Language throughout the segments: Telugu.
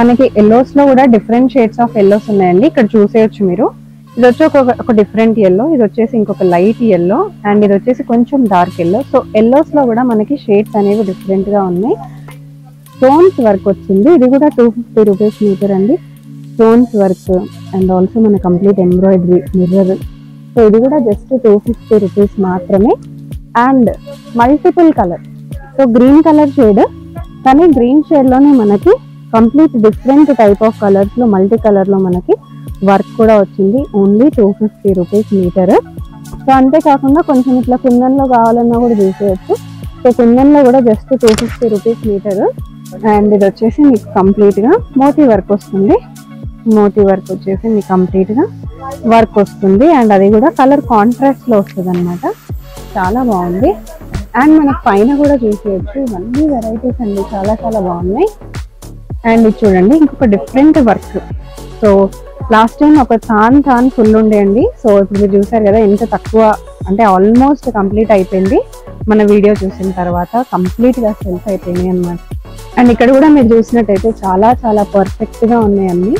మనకి ఎల్లోస్ లో కూడా డిఫరెంట్ షేడ్స్ ఆఫ్ ఎల్లోస్ ఉన్నాయండి. ఇక్కడ చూసేయచ్చు మీరు. ఇది వచ్చి ఒక డిఫరెంట్ ఎల్లో, ఇది వచ్చేసి ఇంకొక లైట్ ఎల్లో, అండ్ ఇది వచ్చేసి కొంచెం డార్క్ ఎల్లో. సో ఎల్లోస్ లో కూడా మనకి షేడ్స్ అనేవి డిఫరెంట్ గా ఉన్నాయి. స్టోన్స్ వర్క్ వచ్చింది. ఇది కూడా 250 రూపీస్ మీటర్ అండి. స్టోన్స్ వర్క్ అండ్ ఆల్సో మన కంప్లీట్ ఎంబ్రాయిడరీ మిర్రర్. సో ఇది కూడా జస్ట్ 250 రూపీస్ మాత్రమే. And multiple colour, so green colour shade, కానీ గ్రీన్ షేడ్ లోనే మనకి complete different type of colours లో మల్టీ కలర్ లో మనకి వర్క్ కూడా వచ్చింది. Only 250 rupees metre. సో అంతేకాకుండా కొంచెం ఇట్లా కుందన్లో కావాలన్నా కూడా తీసేయచ్చు. సో కుందన్లో కూడా జస్ట్ 250 రూపీస్ మీటర్. అండ్ ఇది వచ్చేసి మీకు కంప్లీట్ గా మోతీ వర్క్ వస్తుంది. మోతీ వర్క్ వచ్చేసి మీకు కంప్లీట్ గా వర్క్ వస్తుంది. అండ్ అది కూడా కలర్ కాంట్రాస్ట్ లో వస్తుంది అనమాట. చాలా బాగుంది. అండ్ మనకి పైన కూడా చూసేయచ్చు. ఇవన్నీ వెరైటీస్ అండి, చాలా చాలా బాగున్నాయి. అండ్ ఇది చూడండి ఇంకొక different work. So last time ఒక తాన్ ఫుల్ ఉండేయండి. సో ఇప్పుడు మీరు చూసారు కదా ఎంత తక్కువ, అంటే ఆల్మోస్ట్ కంప్లీట్ అయిపోయింది. మన వీడియో చూసిన తర్వాత కంప్లీట్ గా సెల్స్ అయిపోయింది అనమాట. అండ్ ఇక్కడ కూడా మీరు చూసినట్టయితే చాలా చాలా పర్ఫెక్ట్ గా ఉన్నాయండి.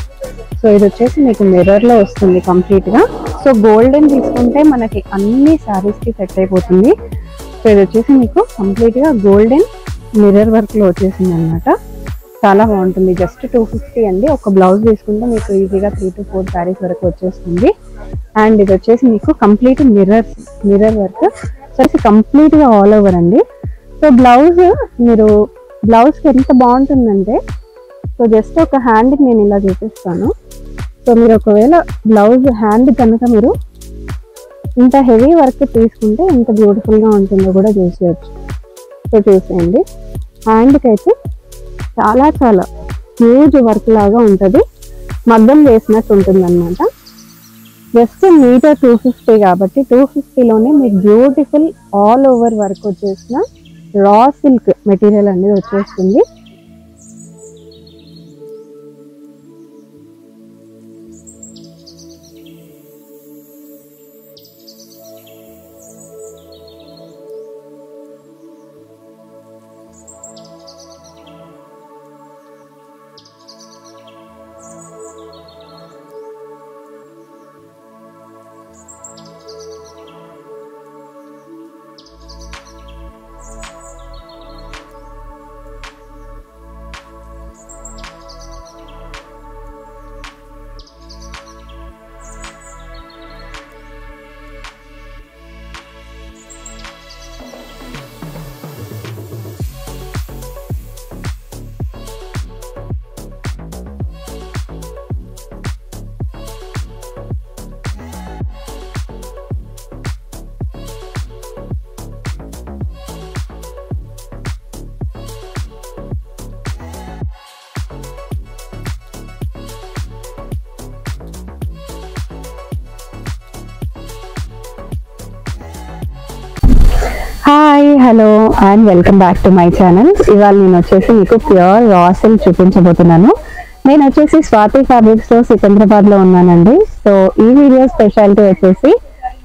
సో ఇది వచ్చేసి మీకు మిర్రర్ లో వస్తుంది కంప్లీట్ గా. సో గోల్డెన్ తీసుకుంటే మనకి అన్ని సారీస్ కి సెట్ అయిపోతుంది. సో ఇది వచ్చేసి మీకు కంప్లీట్ గా గోల్డెన్ మిర్రర్ వర్క్ లో వచ్చేసింది అనమాట. చాలా బాగుంటుంది. జస్ట్ 250 అండి. ఒక బ్లౌజ్ తీసుకుంటే మీకు ఈజీగా 3 to 4 సారీస్ వరకు వచ్చేస్తుంది. అండ్ ఇది వచ్చేసి మీకు complete mirror work. So complete గా ఆల్ ఓవర్ అండి. సో మీరు బ్లౌజ్ కి ఎంత బాగుంటుందంటే, సో జస్ట్ ఒక హ్యాండ్ కి నేను ఇలా చూపిస్తాను. సో మీరు ఒకవేళ బ్లౌజ్ హ్యాండ్ కనుక మీరు ఇంత హెవీ వర్క్ తీసుకుంటే ఎంత బ్యూటిఫుల్ గా ఉంటుందో కూడా చూసేయచ్చు. సో చూసేయండి, హ్యాండ్కి అయితే చాలా చాలా హ్యూజ్ వర్క్ లాగా ఉంటుంది. మగ్గం వేసినట్టు ఉంటుంది అనమాట. జస్ట్ మీటర్ 250 కాబట్టి 250లోనే మీకు బ్యూటిఫుల్ ఆల్ ఓవర్ వర్క్ వచ్చేసిన రా సిల్క్ మెటీరియల్ అనేది వచ్చేస్తుంది. Hi, hello and welcome back to my channel. ఇవాళ నేను వచ్చేసి మీకు ప్యూర్ రా సిల్క్ చూపించబోతున్నాను. నేను వచ్చేసి స్వాతి ఫ్యాబ్రిక్స్ లో సికింద్రాబాద్ లో ఉన్నానండి. సో ఈ వీడియో స్పెషాలిటీ వచ్చేసి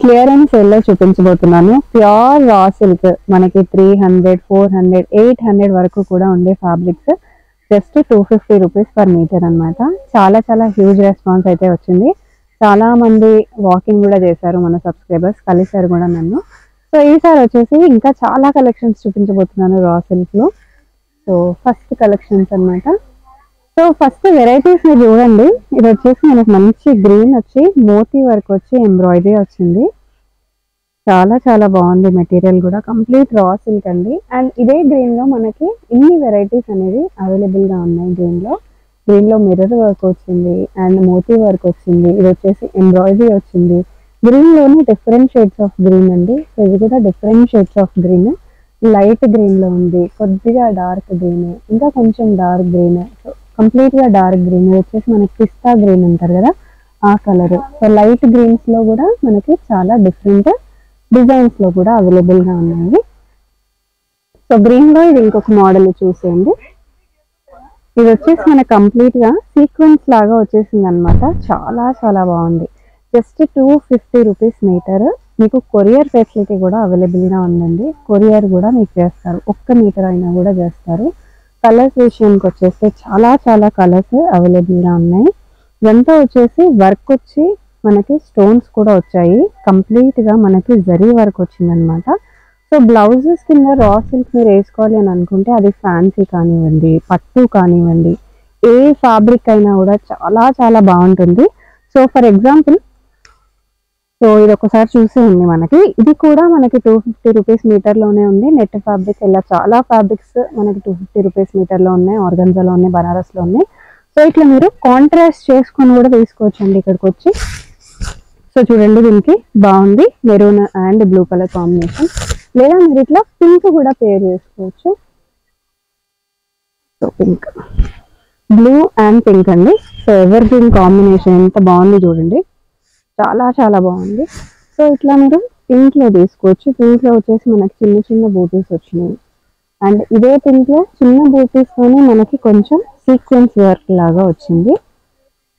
క్లియరెన్స్ సేల్ లో చూపించబోతున్నాను. ప్యూర్ రా సిల్క్ మనకి 300, 400, 800 వరకు కూడా ఉండే fabrics just 250 rupees per metre అనమాట. చాలా చాలా హ్యూజ్ రెస్పాన్స్ అయితే వచ్చింది. చాలా మంది వాకింగ్ కూడా చేశారు, మన సబ్స్క్రైబర్స్ కలిసారు కూడా నన్ను. సో ఈసారి వచ్చేసి ఇంకా చాలా కలెక్షన్స్ చూపించబోతున్నాను రా సిల్క్ లో. సో ఫస్ట్ కలెక్షన్స్ అనమాట. సో ఫస్ట్ వెరైటీస్ మీరు చూడండి. ఇది వచ్చేసి మనకు మంచి గ్రీన్ వచ్చి మోతీ వర్క్ వచ్చి ఎంబ్రాయిడరీ వచ్చింది. చాలా చాలా బాగుంది మెటీరియల్ కూడా. కంప్లీట్ రా సిల్క్ అండి. అండ్ ఇదే గ్రీన్ లో మనకి ఇన్ని వెరైటీస్ అనేవి అవైలబుల్ గా ఉన్నాయి. గ్రీన్ లో మిర్రర్ వర్క్ వచ్చింది అండ్ మోతీ వర్క్ వచ్చింది. ఇది వచ్చేసి ఎంబ్రాయిడరీ వచ్చింది. గ్రీన్ లోనే డిఫరెంట్ షేడ్స్ ఆఫ్ గ్రీన్ అండి. ఇది కూడా different shades of green. Light green లో ఉంది, కొద్దిగా డార్క్ గ్రీన్, ఇంకా కొంచెం డార్క్ గ్రీన్. సో కంప్లీట్ గా డార్క్ గ్రీన్ వచ్చేసి మనకి పిస్తా గ్రీన్ అంటారు కదా, ఆ కలర్. సో లైట్ గ్రీన్స్ లో కూడా మనకి చాలా డిఫరెంట్ డిజైన్స్ లో కూడా అవైలబుల్ గా ఉన్నాయి. సో గ్రీన్ లో ఇది ఇంకొక మోడల్ చూసేయండి. ఇది వచ్చేసి మనకి కంప్లీట్ గా సీక్వెన్స్ లాగా వచ్చేసింది అనమాట. చాలా చాలా బాగుంది. Just 250 rupees metre. మీకు కొరియర్ ఫెసిలిటీ కూడా అవైలబుల్ గా ఉందండి. కొరియర్ కూడా మీకు చేస్తారు, 1 మీటర్ అయినా కూడా చేస్తారు. కలర్స్ విషయానికి వచ్చేస్తే చాలా చాలా కలర్స్ అవైలబుల్ గా ఉన్నాయి. ఇదంతా వచ్చేసి వర్క్ వచ్చి మనకి స్టోన్స్ కూడా వచ్చాయి. కంప్లీట్ గా మనకి జరీ వర్క్ వచ్చిందనమాట. సో బ్లౌజెస్ కింద రా సిల్క్ మీరు వేసుకోవాలి అని అనుకుంటే అది ఫ్యాన్సీ కానివ్వండి, పట్టు కానివ్వండి, ఏ ఫ్యాబ్రిక్ అయినా కూడా చాలా చాలా బాగుంటుంది. సో ఫర్ ఎగ్జాంపుల్ సో ఇది ఒకసారి చూసేయండి. మనకి ఇది కూడా మనకి 250 రూపీస్ మీటర్ లోనే ఉంది. నెట్ ఫ్యాబ్రిక్ ఇలా చాలా ఫ్యాబ్రిక్స్ మనకి 250 రూపీస్ మీటర్ లో ఉన్నాయి. ఆర్గన్జాలో ఉన్నాయి, బనారస్ లో ఉన్నాయి. సో ఇట్లా మీరు కాంట్రాస్ట్ చేసుకొని కూడా తీసుకోవచ్చు అండి ఇక్కడికి వచ్చి. సో చూడండి దీనికి బాగుంది maroon and blue colour combination. లేదా మీరు ఇట్లా పింక్ కూడా పేర్ చేసుకోవచ్చు. So pink, blue and pink అండి. సో ఎవర్ గ్రీన్ కాంబినేషన్ ఎంత బాగుంది చూడండి, చాలా చాలా బాగుంది. సో ఇట్లా మీరు పింక్ లో తీసుకోవచ్చు. పింక్ లో వచ్చేసి మనకి చిన్న చిన్న బూటీస్ వచ్చినాయి. అండ్ ఇదే పింక్ లో చిన్న బూటీస్ తోనే మనకి కొంచెం సీక్వెన్స్ వర్క్ లాగా వచ్చింది.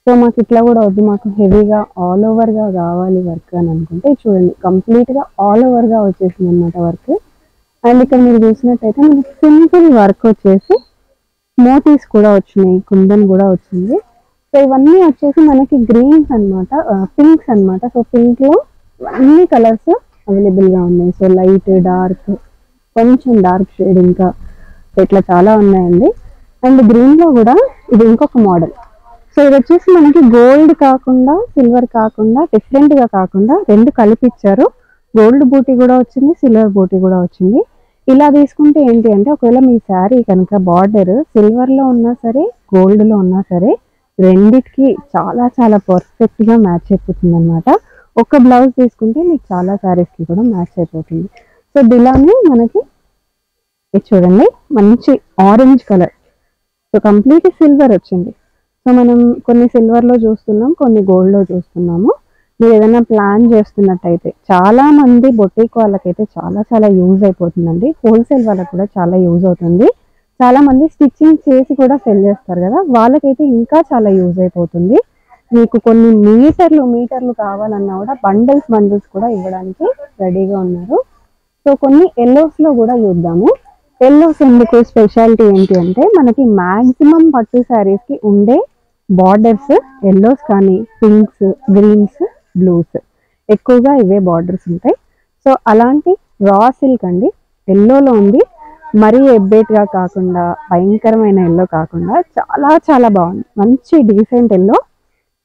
సో మాకు ఇట్లా కూడా వద్దు, మాకు హెవీగా ఆల్ ఓవర్ గా కావాలి వర్క్ అని అనుకుంటే చూడండి కంప్లీట్ గా ఆల్ ఓవర్ గా వచ్చేసింది అనమాట వర్క్. అండ్ ఇక్కడ మీరు చూసినట్టయితే మనకి సింపుల్ వర్క్ వచ్చేసి మోటీస్ కూడా వచ్చినాయి, కుందన్ కూడా వచ్చింది. సో ఇవన్నీ వచ్చేసి మనకి గ్రీన్స్ అన్నమాట, పింక్స్ అన్నమాట. సో పింక్ లో అన్ని కలర్స్ అవైలబుల్ గా ఉన్నాయి. సో లైట్, డార్క్, కొంచెం డార్క్ షేడ్, ఇంకా ఇట్లా చాలా ఉన్నాయండి. అండ్ గ్రీన్ లో కూడా ఇది ఇంకొక మోడల్. సో ఇది వచ్చేసి మనకి గోల్డ్ కాకుండా సిల్వర్ కాకుండా డిఫరెంట్ గా కాకుండా రెండు కలిపిచ్చారు. గోల్డ్ బూటీ కూడా వచ్చింది, సిల్వర్ బూటీ కూడా వచ్చింది. ఇలా తీసుకుంటే ఏంటి అంటే ఒకవేళ మీ శారీ కనుక బార్డర్ సిల్వర్ లో ఉన్నా సరే, గోల్డ్ లో ఉన్నా సరే, రెండిటికి చాలా చాలా పర్ఫెక్ట్ గా మ్యాచ్ అయిపోతుంది అనమాట. ఒక బ్లౌజ్ తీసుకుంటే మీకు చాలా శారీస్ కి కూడా మ్యాచ్ అయిపోతుంది. సో ఇలానే మనకి ఇది చూడండి మంచి orange colour. So complete silver వచ్చింది. సో మనం కొన్ని సిల్వర్ లో చూస్తున్నాం, కొన్ని గోల్డ్ లో చూస్తున్నాము. మీరు ఏదైనా ప్లాన్ చేస్తున్నట్టయితే చాలా మంది బొటీక్ వాళ్ళకైతే చాలా చాలా యూజ్ అయిపోతుందండి. హోల్సేల్ వాళ్ళకి కూడా చాలా యూజ్ అవుతుంది. చాలా మంది స్టిచ్చింగ్ చేసి కూడా సెల్ చేస్తారు కదా, వాళ్ళకైతే ఇంకా చాలా యూజ్ అయిపోతుంది. మీకు కొన్ని మీటర్లు కావాలన్నా కూడా బండిల్స్ కూడా ఇవ్వడానికి రెడీగా ఉన్నారు. సో కొన్ని ఎల్లోస్ లో కూడా చూద్దాము. ఎల్లోస్ ఎందుకు స్పెషాలిటీ ఏంటి అంటే మనకి మాక్సిమం పట్టు శారీస్ కి ఉండే బార్డర్స్ ఎల్లోస్ కానీ పింక్స్, గ్రీన్స్, బ్లూస్ ఎక్కువగా ఇవే బార్డర్స్ ఉంటాయి. సో అలాంటి రా సిల్క్ అండి ఎల్లోలో ఉంది. మరీ ఎబ్బేట్ గా కాకుండా భయంకరమైన ఎల్లో కాకుండా చాలా చాలా బాగుంది. మంచి డీసెంట్ ఎల్లో.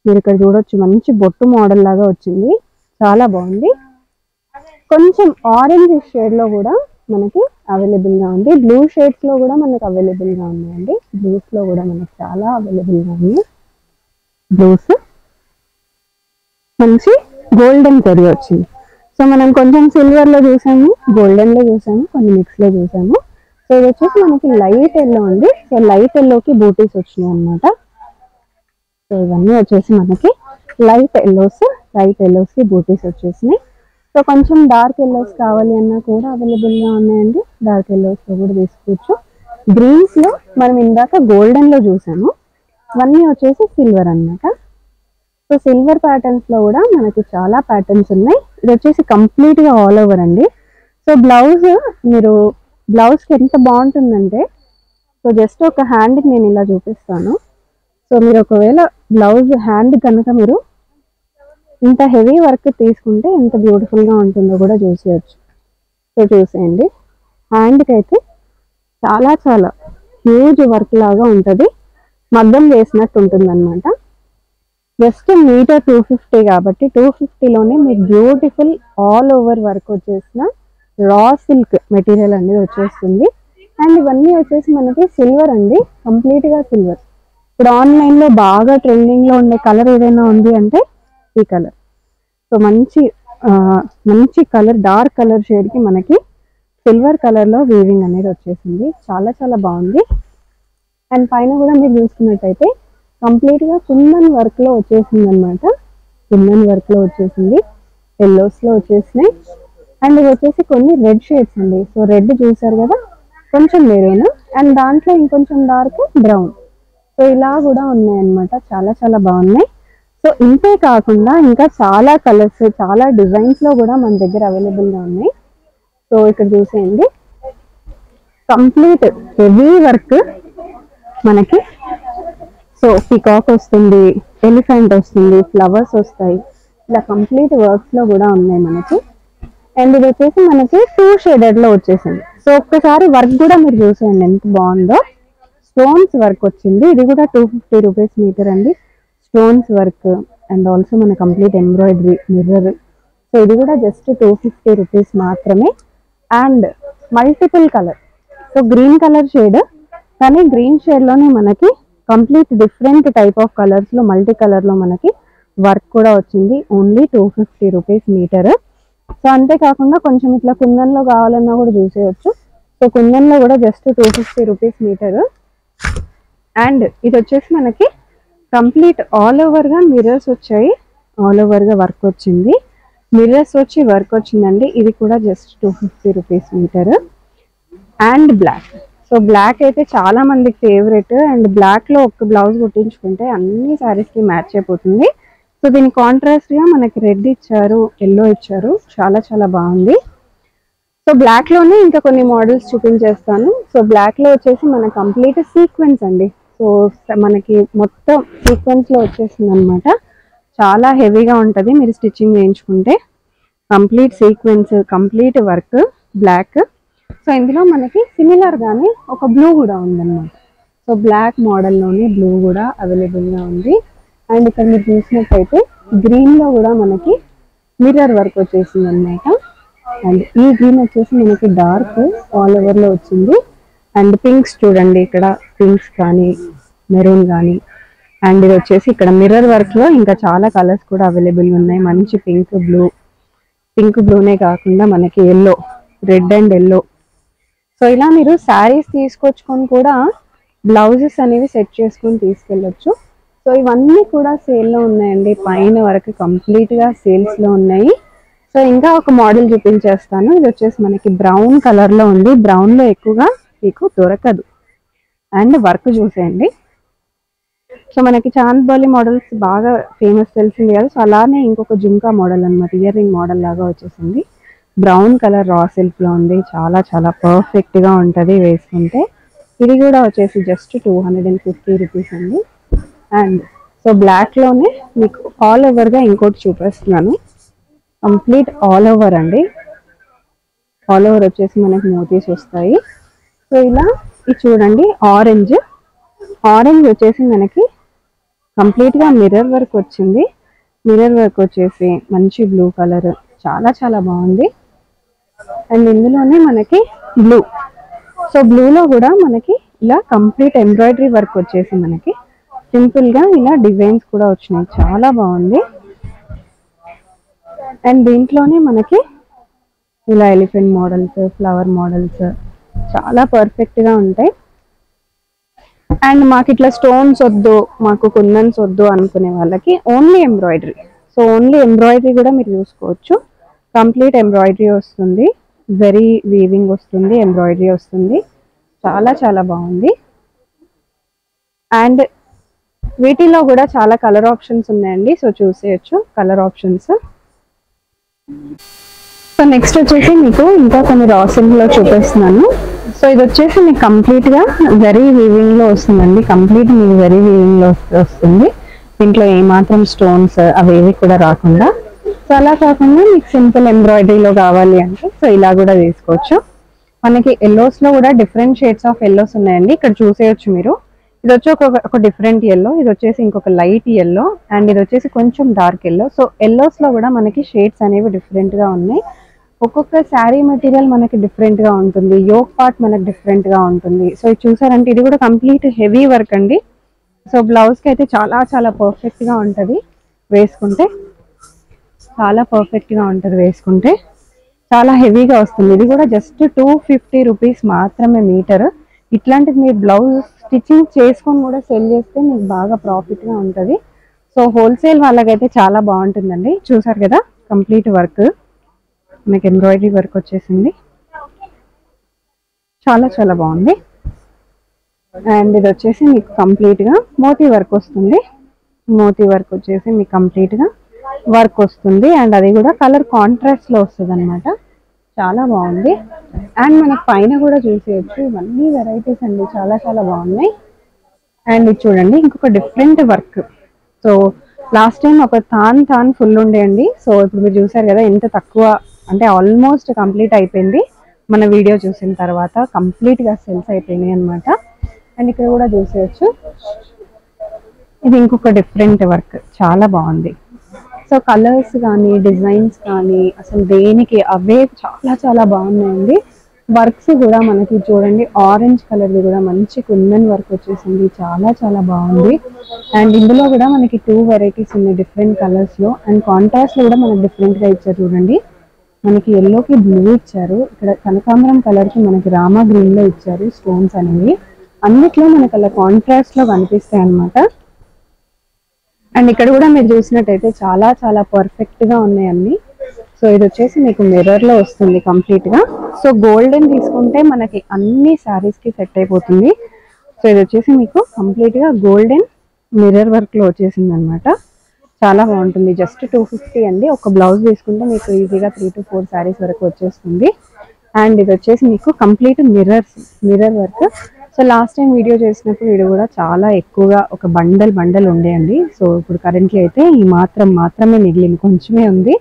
మీరు ఇక్కడ చూడొచ్చు మంచి బొట్టు మోడల్ లాగా వచ్చింది, చాలా బాగుంది. కొంచెం ఆరెంజ్ షేడ్ లో కూడా మనకి అవైలబుల్ గా ఉంది. బ్లూ షేడ్స్ లో కూడా మనకి అవైలబుల్ గా ఉన్నాయండి. బ్లూస్ లో కూడా మనకి చాలా అవైలబుల్ గా ఉంది. బ్లూస్ మంచి గోల్డెన్ కర్రీ వచ్చింది. సో మనం కొంచెం సిల్వర్ లో చూసాము, గోల్డెన్ లో చూసాము, కొన్ని మిక్స్ లో చూసాము. సో ఇది వచ్చేసి మనకి లైట్ ఎల్లో ఉంది. సో లైట్ ఎల్లోకి బూటీస్ వచ్చినాయి అనమాట. సో ఇవన్నీ వచ్చేసి మనకి లైట్ ఎల్లోస్ కి బూటీస్ వచ్చేసినాయి. సో కొంచెం డార్క్ ఎల్లోస్ కావాలి అన్నా కూడా అవైలబుల్ గా ఉన్నాయండి. డార్క్ ఎల్లోస్ లో కూడా తీసుకోవచ్చు. గ్రీన్స్ లో మనం ఇందాక గోల్డెన్ లో చూసాము, ఇవన్నీ వచ్చేసి సిల్వర్ అన్నమాట. సో సిల్వర్ ప్యాటర్న్స్ లో కూడా మనకి చాలా ప్యాటర్న్స్ ఉన్నాయి. ఇది వచ్చేసి కంప్లీట్ గా ఆల్ ఓవర్ అండి. సో మీరు బ్లౌజ్ కి ఎంత బాగుంటుందంటే, సో జస్ట్ ఒక హ్యాండ్ కి నేను ఇలా చూపిస్తాను. సో మీరు ఒకవేళ బ్లౌజ్ హ్యాండ్ కనుక మీరు ఇంత హెవీ వర్క్ తీసుకుంటే ఎంత బ్యూటిఫుల్ గా ఉంటుందో కూడా చూసేయచ్చు. సో చూసేయండి, హ్యాండ్ కి అయితే చాలా చాలా హ్యూజ్ వర్క్ లాగా ఉంటుంది, మగ్గం వేసినట్టు ఉంటుంది అనమాట. జస్ట్ మీటర్ 250 కాబట్టి 250లోనే మీకు బ్యూటిఫుల్ ఆల్ ఓవర్ వర్క్ వచ్చేసిన రా సిల్క్ మెటీరియల్ అనేది వచ్చేస్తుంది. అండ్ ఇవన్నీ వచ్చేసి మనకి సిల్వర్ అండి, కంప్లీట్ గా సిల్వర్. ఇప్పుడు ఆన్లైన్ లో బాగా ట్రెండింగ్ లో ఉండే కలర్ ఏదైనా ఉంది అంటే ఈ కలర్. సో మంచి కలర్, డార్క్ కలర్ షేడ్ కి మనకి సిల్వర్ కలర్ లో వీవింగ్ అనేది వచ్చేసింది, చాలా చాలా బాగుంది. అండ్ పైన కూడా మీరు చూసుకున్నట్టయితే కంప్లీట్ గా కుందన్ వర్క్ లో వచ్చేసింది అనమాట. కుందన్ వర్క్ లో వచ్చేసింది, ఎల్లోస్ లో వచ్చేసినాయి. అండ్ ఇది వచ్చేసి కొన్ని రెడ్ షేడ్స్ అండి. సో రెడ్ చూసారు కదా, కొంచెం మెరూన్, అండ్ దాంట్లో ఇంకొంచెం డార్క్ బ్రౌన్. సో ఇలా కూడా ఉన్నాయి అనమాట, చాలా చాలా బాగున్నాయి. సో ఇంతే కాకుండా ఇంకా చాలా కలర్స్, చాలా డిజైన్స్ లో కూడా మన దగ్గర అవైలబుల్ గా ఉన్నాయి. సో ఇక్కడ చూసేయండి, కంప్లీట్ హెవీ వర్క్ మనకి. సో పికాక్ వస్తుంది, ఎలిఫెంట్ వస్తుంది, ఫ్లవర్స్ వస్తాయి, ఇలా కంప్లీట్ వర్క్స్ లో కూడా ఉన్నాయి మనకి. అండ్ ఇది వచ్చేసి మనకి 2 షేడెడ్ లో వచ్చేసింది. సో ఒక్కసారి వర్క్ కూడా మీరు చూసేయండి ఎంత బాగుందో. స్టోన్స్ వర్క్ వచ్చింది, ఇది కూడా 250 రూపీస్ మీటర్ అండి. స్టోన్స్ వర్క్ అండ్ ఆల్సో మన కంప్లీట్ ఎంబ్రాయిడరీ మిర్రర్. సో ఇది కూడా జస్ట్ 250 రూపీస్ మాత్రమే. And multiple colour, so green colour shade, కానీ గ్రీన్ షేడ్ లోనే మనకి complete different type of colours లో మల్టీ కలర్ లో మనకి వర్క్ కూడా వచ్చింది. Only 250 rupees metre. సో అంతేకాకుండా కొంచెం ఇట్లా కుందన్లో కావాలన్నా కూడా చూసేయచ్చు. సో కుందన్లో కూడా జస్ట్ 250 రూపీస్ మీటర్. అండ్ ఇది వచ్చేసి మనకి కంప్లీట్ ఆల్ ఓవర్ గా మిర్రర్స్ వచ్చాయి, ఆల్ ఓవర్ గా వర్క్ వచ్చింది, మిర్రర్స్ వచ్చి వర్క్ వచ్చిందండి. ఇది కూడా just 250 rupees metre. And black, so black అయితే చాలా మందికి ఫేవరెట్. అండ్ బ్లాక్ లో ఒక బ్లౌజ్ కుట్టించుకుంటే అన్ని సారీస్ కి మ్యాచ్ అయిపోతుంది. సో దీని కాంట్రాస్ట్ గా మనకి రెడ్ ఇచ్చారు, ఎల్లో ఇచ్చారు, చాలా చాలా బాగుంది. సో బ్లాక్ లోనే ఇంకా కొన్ని మోడల్స్ చూపించేస్తాను. సో బ్లాక్ లో వచ్చేసి మన కంప్లీట్ సీక్వెన్స్ అండి. సో మనకి మొత్తం సీక్వెన్స్ లో వచ్చేసింది అనమాట. చాలా హెవీగా ఉంటది మీరు స్టిచ్చింగ్ చేయించుకుంటే. Complete sequence, complete work, black. So ఇందులో మనకి సిమిలర్ గానే ఒక బ్లూ కూడా ఉందన్నమాట. సో బ్లాక్ మోడల్లోనే బ్లూ కూడా అవైలబుల్ గా ఉంది. అండ్ ఇక్కడ మీరు చూసినట్టయితే గ్రీన్ లో కూడా మనకి మిర్రర్ వర్క్ వచ్చేసింది అనమాట. అండ్ ఈ గ్రీన్ వచ్చేసి మనకి డార్క్ ఆల్ ఓవర్ లో వచ్చింది. అండ్ పింక్స్ చూడండి, ఇక్కడ పింక్స్ కానీ మెరూన్ కానీ. అండ్ ఇది వచ్చేసి ఇక్కడ మిర్రర్ వర్క్ లో ఇంకా చాలా కలర్స్ కూడా అవైలబుల్ ఉన్నాయి. మంచి పింక్ బ్లూ, పింక్ బ్లూనే కాకుండా మనకి yellow, red and yellow. So ఇలా మీరు శారీస్ తీసుకొచ్చుకొని కూడా బ్లౌజెస్ అనేవి సెట్ చేసుకొని తీసుకెళ్ళొచ్చు. సో ఇవన్నీ కూడా సేల్లో ఉన్నాయండి, పైన వరకు కంప్లీట్ గా సేల్స్ లో ఉన్నాయి. సో ఇంకా ఒక మోడల్ చూపించేస్తాను. ఇది వచ్చేసి మనకి బ్రౌన్ కలర్ లో ఉంది. బ్రౌన్ లో ఎక్కువగా మీకు దొరకదు. అండ్ వర్క్ చూసేయండి. సో మనకి చాంద్బాలి మోడల్స్ బాగా ఫేమస్ తెలిసింది కదా. సో అలానే ఇంకొక జుంకా మోడల్ అనమాట, ఇయర్ రింగ్ మోడల్ లాగా వచ్చేసింది. బ్రౌన్ కలర్ రా సిల్క్ లో ఉంది, చాలా చాలా పర్ఫెక్ట్ గా ఉంటది వేసుకుంటే. ఇది కూడా వచ్చేసి జస్ట్ 250 రూపీస్ అండి. అండ్ సో బ్లాక్ లోనే మీకు ఆల్ ఓవర్ గా ఇంకోటి చూపిస్తున్నాను. కంప్లీట్ ఆల్ ఓవర్ అండి. ఆల్ ఓవర్ వచ్చేసి మనకి మోతీస్ వస్తాయి. సో ఇలా ఇది చూడండి, ఆరెంజ్, ఆరెంజ్ వచ్చేసి మనకి కంప్లీట్ గా మిర్రర్ వర్క్ వచ్చింది. మిర్రర్ వర్క్ వచ్చేసి మంచి బ్లూ కలర్, చాలా చాలా బాగుంది. అండ్ ఇందులోనే మనకి బ్లూ, సో బ్లూలో కూడా మనకి ఇలా కంప్లీట్ ఎంబ్రాయిడరీ వర్క్ వచ్చేసి మనకి సింపుల్ గా ఇలా డిజైన్స్ కూడా వచ్చినాయి, చాలా బాగుంది. అండ్ దీంట్లోనే మనకి ఇలా ఎలిఫెంట్ మోడల్స్, ఫ్లవర్ మోడల్స్ చాలా పర్ఫెక్ట్ గా ఉంటాయి. అండ్ మాకు ఇట్లా స్టోన్స్ వద్దు, మాకు కుందన్స్ వద్దు అనుకునే వాళ్ళకి only embroidery. So only embroidery కూడా మీరు చూసుకోవచ్చు. కంప్లీట్ ఎంబ్రాయిడరీ వస్తుంది, వెరీ వీవింగ్ వస్తుంది, ఎంబ్రాయిడరీ వస్తుంది, చాలా చాలా బాగుంది. అండ్ వీటిలో కూడా చాలా కలర్ ఆప్షన్స్ ఉన్నాయండి. సో చూసేయచ్చు కలర్ ఆప్షన్స్. సో నెక్స్ట్ వచ్చేసి మీకు ఇంకా కొన్ని రా సిల్క్ లో చూపిస్తున్నాను. సో ఇది వచ్చేసి మీకు కంప్లీట్ గా వెరీ వీవింగ్ లో వస్తుందండి. కంప్లీట్ మీకు వెరీ వీవింగ్ లో వస్తుంది. దీంట్లో ఏమాత్రం స్టోన్స్ అవేవి కూడా రాకుండా. సో అలా కాకుండా మీకు సింపుల్ ఎంబ్రాయిడరీలో కావాలి అంటే సో ఇలా కూడా తీసుకోవచ్చు. మనకి ఎల్లోస్ లో కూడా డిఫరెంట్ షేడ్స్ ఆఫ్ ఎల్లోస్ ఉన్నాయండి, ఇక్కడ చూసేయచ్చు మీరు. ఇది వచ్చి ఒక డిఫరెంట్ ఎల్లో, ఇది వచ్చేసి ఇంకొక లైట్ ఎల్లో, అండ్ ఇది వచ్చేసి కొంచెం డార్క్ ఎల్లో. సో ఎల్లోస్ లో కూడా మనకి షేడ్స్ అనేవి డిఫరెంట్ గా ఉన్నాయి. ఒక్కొక్క శారీ మెటీరియల్ మనకి డిఫరెంట్ గా ఉంటుంది, యోక్ పార్ట్ మనకి డిఫరెంట్ గా ఉంటుంది. సో ఇది చూసారంటే ఇది కూడా కంప్లీట్ హెవీ వర్క్ అండి. సో బ్లౌజ్ కి అయితే చాలా చాలా పర్ఫెక్ట్ గా ఉంటది వేసుకుంటే, చాలా పర్ఫెక్ట్ గా ఉంటది వేసుకుంటే, చాలా హెవీగా వస్తుంది. ఇది కూడా జస్ట్ 250 రూపీస్ మాత్రమే మీటర్. ఇట్లాంటిది మీరు బ్లౌజ్ స్టిచ్చింగ్ చేసుకొని కూడా సెల్ చేస్తే మీకు బాగా ప్రాఫిట్ గా ఉంటది. సో హోల్సేల్ వాళ్ళకైతే చాలా బాగుంటుందండి. చూసారు కదా కంప్లీట్ వర్క్, మీకు ఎంబ్రాయిడరీ వర్క్ వచ్చేసింది, చాలా చాలా బాగుంది. అండ్ ఇది వచ్చేసి మీకు కంప్లీట్ గా మోతీ వర్క్ వస్తుంది. మోతీ వర్క్ వచ్చేసి మీకు కంప్లీట్ గా వర్క్ వస్తుంది. అండ్ అది కూడా కలర్ కాంట్రాస్ట్ లో వస్తుంది అనమాట, చాలా బాగుంది. అండ్ మనకి పైన కూడా చూసేయచ్చు, ఇవన్నీ వెరైటీస్ అండి, చాలా చాలా బాగున్నాయి. అండ్ ఇది చూడండి ఇంకొక different work. So last time ఒక తాన్ ఫుల్ ఉండేయండి. సో ఇప్పుడు మీరు చూసారు కదా ఎంత తక్కువ, అంటే ఆల్మోస్ట్ కంప్లీట్ అయిపోయింది. మన వీడియో చూసిన తర్వాత కంప్లీట్గా సెల్స్ అయిపోయినాయి అనమాట. అండ్ ఇక్కడ కూడా చూసేయచ్చు, ఇది ఇంకొక డిఫరెంట్ వర్క్, చాలా బాగుంది. సో కలర్స్ కానీ డిజైన్స్ కానీ అసలు దేనికి అవే చాలా చాలా బాగున్నాయండి. వర్క్స్ కూడా మనకి చూడండి ఆరెంజ్ కలర్ది కూడా మంచి కుందన్ వర్క్ వచ్చేసింది, చాలా చాలా బాగుంది. అండ్ ఇందులో కూడా మనకి 2 వెరైటీస్ ఉన్నాయి డిఫరెంట్ కలర్స్ లో. అండ్ కాంట్రాస్ట్ లో కూడా మనకి డిఫరెంట్ గా ఇచ్చారు చూడండి. మనకి ఎల్లోకి బ్లూ ఇచ్చారు, ఇక్కడ కనకాంబరం కలర్ కి మనకి రామా గ్రీన్ లో ఇచ్చారు స్టోన్స్ అనేవి. అన్నిట్లో మనకి అలా కాంట్రాస్ట్ లో కనిపిస్తాయి అనమాట. అండ్ ఇక్కడ కూడా మీరు చూసినట్టయితే చాలా చాలా పర్ఫెక్ట్ గా ఉన్నాయి అన్ని. సో ఇది వచ్చేసి మీకు మిర్రర్ లో వస్తుంది కంప్లీట్ గా. సో గోల్డెన్ తీసుకుంటే మనకి అన్ని సారీస్ కి సెట్ అయిపోతుంది. సో ఇది వచ్చేసి మీకు కంప్లీట్ గా గోల్డెన్ మిర్రర్ వర్క్ లో వచ్చేసింది అనమాట. చాలా బాగుంటుంది. జస్ట్ 250 అండి. ఒక బ్లౌజ్ తీసుకుంటే మీకు ఈజీగా 3 to 4 సారీస్ వరకు వచ్చేస్తుంది. అండ్ ఇది వచ్చేసి మీకు complete mirror work. So last time video చేసినప్పుడు వీడియో కూడా చాలా ఎక్కువగా ఒక బండల్ ఉండేయండి. సో ఇప్పుడు కరెంట్లీ అయితే ఈ మాత్రమే మిగిలింది, కొంచెమే ఉంది.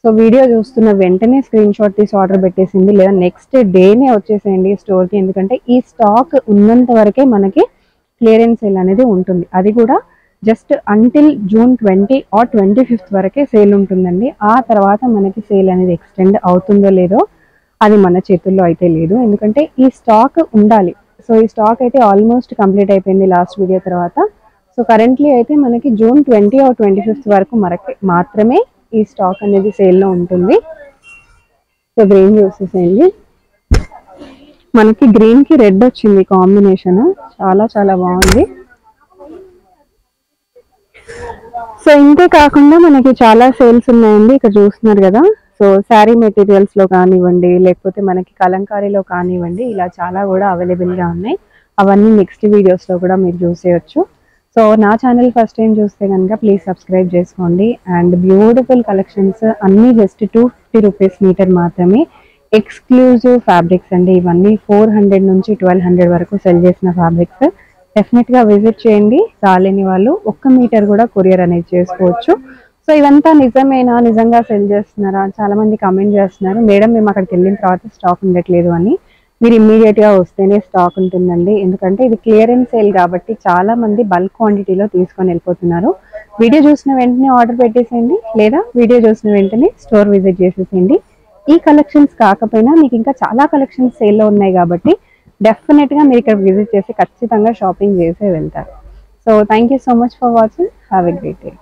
సో వీడియో చూస్తున్న వెంటనే స్క్రీన్ షాట్ తీసి ఆర్డర్ పెట్టేసింది, లేదా నెక్స్ట్ డేనే వచ్చేసేయండి స్టోర్కి. ఎందుకంటే ఈ స్టాక్ ఉన్నంత వరకే మనకి క్లియరెన్స్ సేల్ అనేది ఉంటుంది. అది కూడా just until June 20 or 25th వరకే సేల్ ఉంటుందండి. ఆ తర్వాత మనకి సేల్ అనేది ఎక్స్టెండ్ అవుతుందో లేదో అది మన చేతుల్లో అయితే లేదు, ఎందుకంటే ఈ స్టాక్ ఉండాలి. సో ఈ స్టాక్ అయితే ఆల్మోస్ట్ కంప్లీట్ అయిపోయింది లాస్ట్ వీడియో తర్వాత. సో కరెంట్లీ అయితే మనకి June 20 or 25th వరకు మాత్రమే ఈ స్టాక్ అనేది సేల్లో ఉంటుంది. సో గ్రీన్ చూసేసేయండి, మనకి గ్రీన్ కి రెడ్ వచ్చింది కాంబినేషన్, చాలా చాలా బాగుంది. సో ఇంతే కాకుండా మనకి చాలా సేల్స్ ఉన్నాయండి, ఇక్కడ చూస్తున్నారు కదా. సో శారీ మెటీరియల్స్ లో కానివ్వండి, లేకపోతే మనకి కలంకారీలో కానివ్వండి, ఇలా చాలా కూడా అవైలబుల్ గా ఉన్నాయి. అవన్నీ నెక్స్ట్ వీడియోస్ లో కూడా మీరు చూసేయచ్చు. సో నా ఛానల్ ఫస్ట్ టైం చూస్తే కనుక ప్లీజ్ సబ్స్క్రైబ్ చేసుకోండి. అండ్ బ్యూటిఫుల్ కలెక్షన్స్ అన్నీ జస్ట్ 250 రూపీస్ మీటర్ మాత్రమే. ఎక్స్క్లూజివ్ ఫ్యాబ్రిక్స్ అండి ఇవన్నీ. 400 నుంచి 1200 వరకు సెల్ చేసిన ఫ్యాబ్రిక్స్. డెఫినెట్ గా విజిట్ చేయండి. రాలేని వాళ్ళు 1 మీటర్ కూడా కొరియర్ అనేది చేసుకోవచ్చు. సో ఇవంతా నిజమేనా, నిజంగా సెల్ చేస్తున్నారా, చాలా మంది కమెంట్ చేస్తున్నారు మేడం మేము అక్కడికి వెళ్ళిన తర్వాత స్టాక్ ఉండట్లేదు అని. మీరు ఇమ్మీడియట్ గా వస్తేనే స్టాక్ ఉంటుందండి, ఎందుకంటే ఇది క్లియరెన్స్ సేల్ కాబట్టి చాలా మంది బల్క్ క్వాంటిటీలో తీసుకొని వెళ్ళిపోతున్నారు. వీడియో చూసిన వెంటనే ఆర్డర్ పెట్టేసేయండి, లేదా వీడియో చూసిన వెంటనే స్టోర్ విజిట్ చేసేసేయండి. ఈ కలెక్షన్స్ కాకపోయినా మీకు ఇంకా చాలా కలెక్షన్స్ సేల్లో ఉన్నాయి కాబట్టి డెఫినెట్ గా మీరు ఇక్కడ విజిట్ చేసి ఖచ్చితంగా షాపింగ్ చేసే వెళ్తారు. So thank you so much for watching. Have a great day.